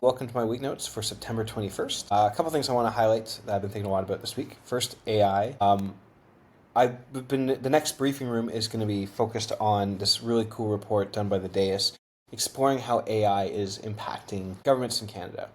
Welcome to my week notes for September 21st. A couple things I want to highlight that I've been thinking a lot about this week. First, AI. The next briefing room is going to be focused on this really cool report done by the DAIS exploring how AI is impacting governments in Canada.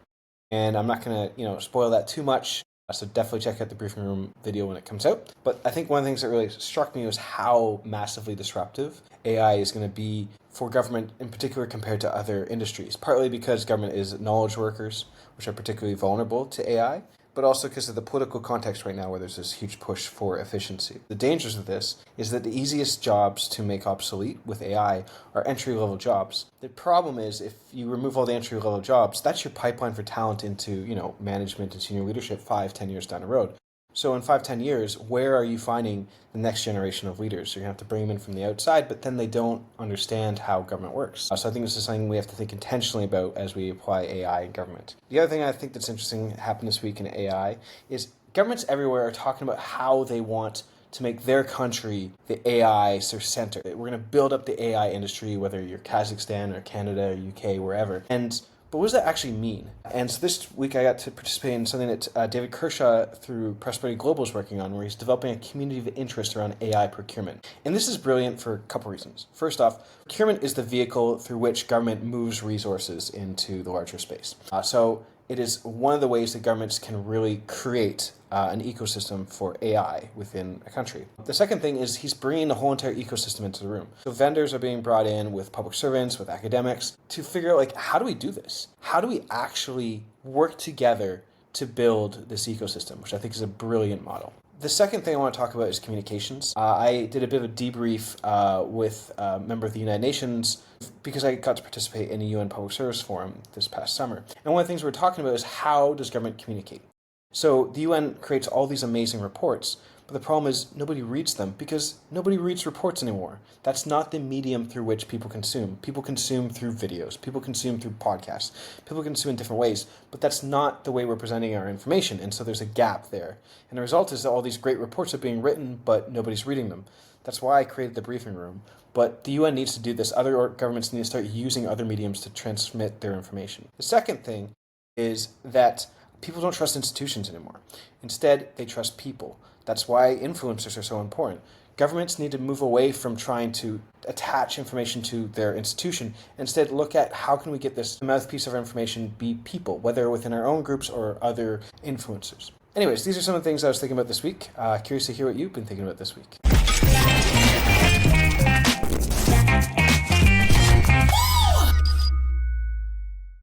And I'm not going to, spoil that too much. So definitely check out the briefing room video when it comes out. But I think one of the things that really struck me was how massively disruptive AI is going to be for government in particular compared to other industries. Partly because government is knowledge workers, which are particularly vulnerable to AI, but also because of the political context right now where there's this huge push for efficiency. The dangers of this is that the easiest jobs to make obsolete with AI are entry-level jobs. The problem is if you remove all the entry-level jobs, that's your pipeline for talent into, management and senior leadership 5-10 years down the road. So in 5-10 years, where are you finding the next generation of leaders? So you're going to have to bring them in from the outside, but then they don't understand how government works. So I think this is something we have to think intentionally about as we apply AI in government. The other thing I think that's interesting happened this week in AI is governments everywhere are talking about how they want to make their country the AI center. We're going to build up the AI industry, whether you're Kazakhstan or Canada or UK, wherever. But what does that actually mean? And so this week I got to participate in something that David Kershaw through Prosperity Global is working on, where he's developing a community of interest around AI procurement. And this is brilliant for a couple reasons. First off, procurement is the vehicle through which government moves resources into the larger space. So it is one of the ways that governments can really create an ecosystem for AI within a country. The second thing is he's bringing the whole entire ecosystem into the room. So vendors are being brought in with public servants, with academics, to figure out, how do we do this? How do we actually work together to build this ecosystem, which I think is a brilliant model. The second thing I want to talk about is communications. I did a bit of a debrief with a member of the United Nations because I got to participate in a UN Public Service Forum this past summer. And one of the things we're talking about is how does government communicate? So the UN creates all these amazing reports, but the problem is nobody reads them because nobody reads reports anymore. That's not the medium through which people consume. People consume through videos. People consume through podcasts. People consume in different ways, but that's not the way we're presenting our information. And so there's a gap there. And the result is that all these great reports are being written, but nobody's reading them. That's why I created the briefing room. But the UN needs to do this. Other governments need to start using other mediums to transmit their information. The second thing is that people don't trust institutions anymore. Instead, they trust people. That's why influencers are so important. Governments need to move away from trying to attach information to their institution. Instead, look at how can we get this mouthpiece of information be people, whether within our own groups or other influencers. Anyways, these are some of the things I was thinking about this week. Curious to hear what you've been thinking about this week.